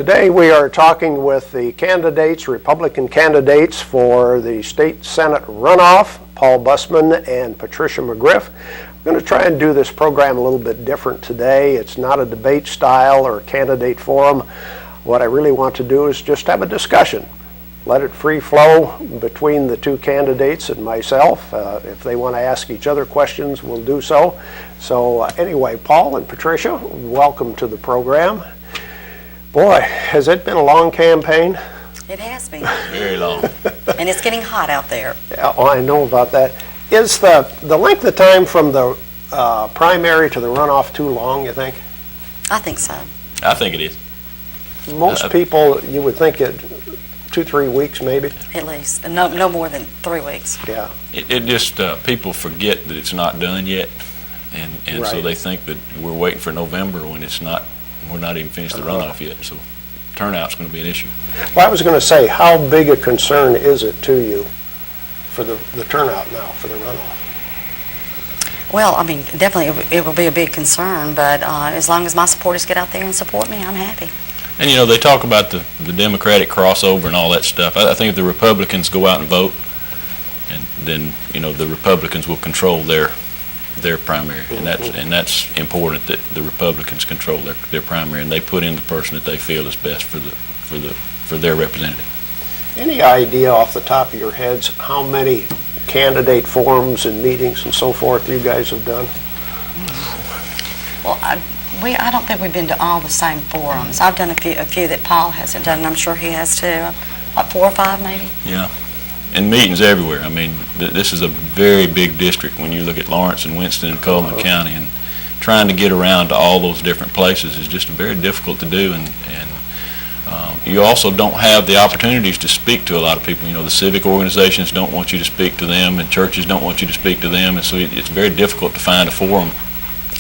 Today we are talking with the candidates, Republican candidates for the state Senate runoff, Paul Bussman and Patricia McGriff. We're going to try and do this program a little bit different today. It's not a debate style or candidate forum. What I really want to do is just have a discussion. Let it free flow between the two candidates and myself. If they want to ask each other questions, we'll do so. So anyway, Paul and Patricia, welcome to the program. Boy, has it been a long campaign? It has been. Very long. And it's getting hot out there. Yeah, oh, I know about that. Is the length of time from the primary to the runoff too long, you think? I think so. I think it is. Most people, you would think it 2-3 weeks maybe? At least. No more than 3 weeks. Yeah. It just, people forget that it's not done yet. And so Right. they think that we're waiting for November when it's not, we're not even finished the runoff yet. So turnout's going to be an issue. Well, I was going to say, how big a concern is it to you for the turnout now for the runoff? Well, I mean, definitely it will be a big concern, but as long as my supporters get out there and support me, I'm happy. And, you know, they talk about the Democratic crossover and all that stuff. I think if the Republicans go out and vote, and then, you know, the Republicans will control their primary. And that's important, that the Republicans control their primary, and they put in the person that they feel is best for their representative. Any idea off the top of your heads how many candidate forums and meetings and so forth you guys have done? Well, I don't think we've been to all the same forums. I've done a few that Paul hasn't done, and I'm sure he has too. Like 4 or 5 maybe? Yeah. And meetings everywhere. I mean, this is a very big district when you look at Lawrence and Winston and Cullman County, and trying to get around to all those different places is just very difficult to do, and you also don't have the opportunities to speak to a lot of people. You know, the civic organizations don't want you to speak to them, and churches don't want you to speak to them, and so it's very difficult to find a forum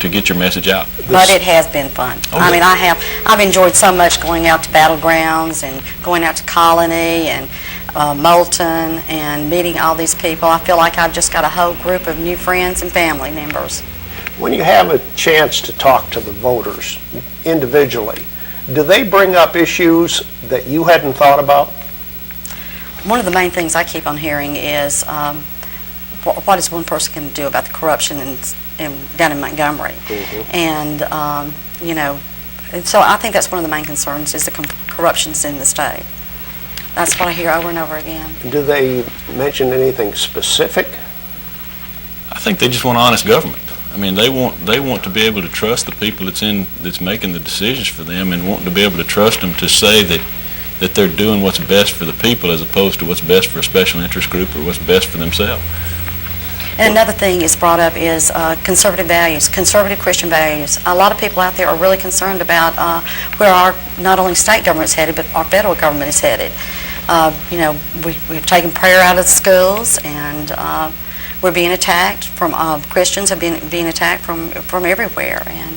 to get your message out. But it has been fun. Okay. I mean, I've enjoyed so much going out to battlegrounds and going out to Colony and Moulton and meeting all these people. I feel like I've just got a whole group of new friends and family members. When you have a chance to talk to the voters individually, do they bring up issues that you hadn't thought about? One of the main things I keep on hearing is what is one person can do about the corruption down in Montgomery. Mm-hmm. And, you know, and so I think that's one of the main concerns is the corruptions in the state. That's what I hear over and over again. Do they mention anything specific? I think they just want honest government. I mean, they want to be able to trust the people that's making the decisions for them, and want to be able to trust them to say that they're doing what's best for the people as opposed to what's best for a special interest group or what's best for themselves. And another thing is brought up is conservative values, conservative Christian values. A lot of people out there are really concerned about where our not only state government is headed, but our federal government is headed. You know, we've taken prayer out of the schools, and we're being attacked from Christians have been being attacked from everywhere, and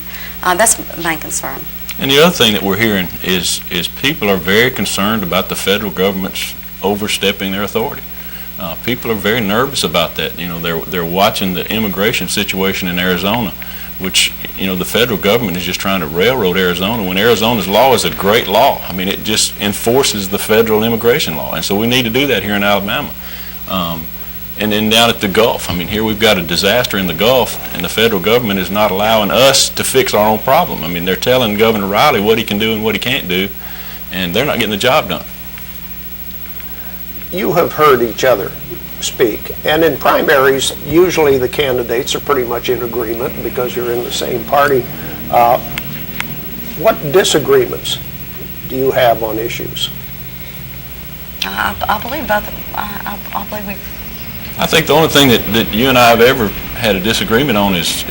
that's the main concern. And the other thing that we're hearing is people are very concerned about the federal government's overstepping their authority. People are very nervous about that. You know, they're watching the immigration situation in Arizona, which, you know, the federal government is just trying to railroad Arizona when Arizona's law is a great law. I mean, it just enforces the federal immigration law, and so we need to do that here in Alabama. And then down at the Gulf, I mean, here we've got a disaster in the Gulf, and the federal government is not allowing us to fix our own problem. I mean, they're telling Governor Riley what he can do and what he can't do, and they're not getting the job done. You have heard each other speak, and in primaries, usually the candidates are pretty much in agreement because you're in the same party. What disagreements do you have on issues? I believe both. I believe we. I think the only thing that you and I have ever had a disagreement on is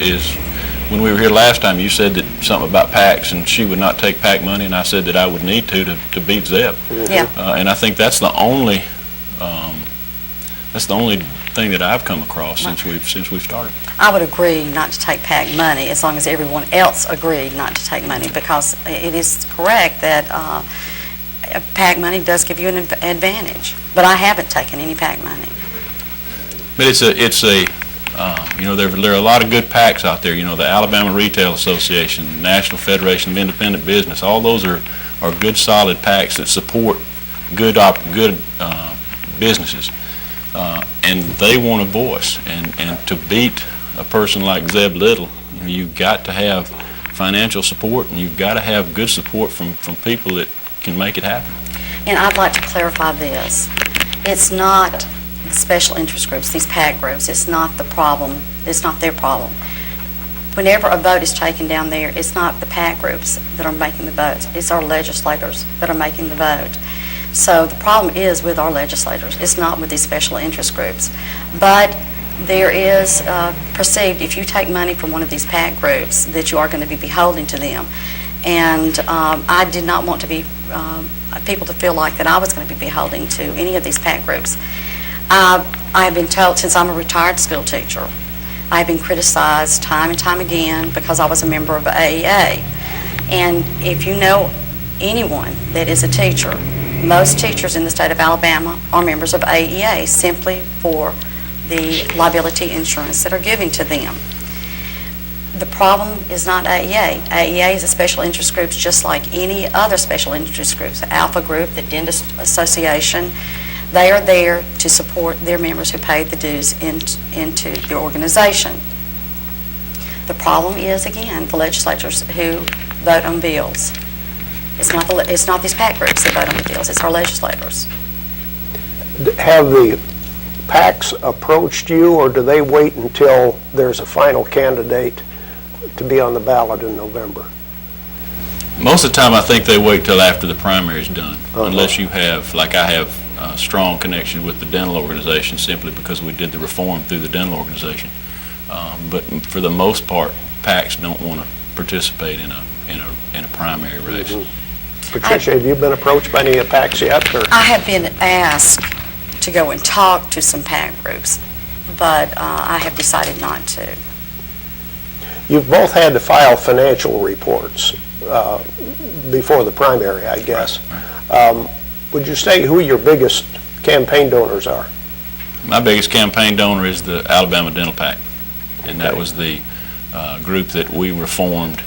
when we were here last time. You said that something about PACs, and she would not take PAC money, and I said that I would need to beat Zeb. Mm-hmm. Yeah. And I think that's the only thing that I've come across since we've started. I would agree not to take PAC money as long as everyone else agreed not to take money, because it is correct that PAC money does give you an advantage. But I haven't taken any PAC money. But it's a you know, there are a lot of good PACs out there. You know, the Alabama Retail Association, the National Federation of Independent Business. All those are are good, solid PACs that support good businesses, and they want a voice. And to beat a person like Zeb Little, you've got to have financial support, and you've got to have good support from people that can make it happen. And I'd like to clarify this. It's not the special interest groups, these PAC groups. It's not the problem. It's not their problem. Whenever a vote is taken down there, it's not the PAC groups that are making the votes. It's our legislators that are making the vote. So the problem is with our legislators. It's not with these special interest groups. But there is perceived, if you take money from one of these PAC groups, that you are going to be beholden to them. And I did not want to be people to feel like that I was going to be beholden to any of these PAC groups. I have been told, since I'm a retired school teacher, I've been criticized time and time again because I was a member of AEA. And if you know anyone that is a teacher, most teachers in the state of Alabama are members of AEA simply for the liability insurance that are giving to them. The problem is not AEA. AEA is a special interest group just like any other special interest groups, the Alpha Group, the Dentist Association. They are there to support their members who paid the dues into the organization. The problem is, again, the legislators who vote on bills. It's not these PAC groups that vote on the bills, it's our legislators. Have the PACs approached you, or do they wait until there's a final candidate to be on the ballot in November? Most of the time, I think they wait till after the primary is done, unless you have, like I have, a strong connection with the dental organization simply because we did the reform through the dental organization. But for the most part, PACs don't want to participate in a primary race. Mm-hmm. Patricia, have you been approached by any of the PACs yet? Or? I have been asked to go and talk to some PAC groups, but I have decided not to. You've both had to file financial reports before the primary, I guess. Right. Would you say who your biggest campaign donors are? My biggest campaign donor is the Alabama Dental PAC, and that was the group that we reformed.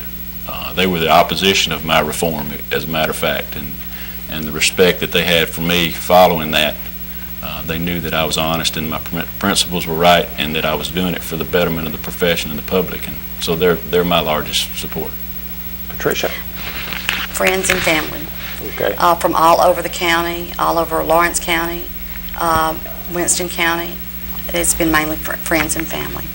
They were the opposition of my reform, as a matter of fact, and the respect that they had for me following that, they knew that I was honest and my principles were right and that I was doing it for the betterment of the profession and the public, and so they're my largest supporter. Patricia? Friends and family. Okay. From all over the county, all over Lawrence County, Winston County. It's been mainly friends and family.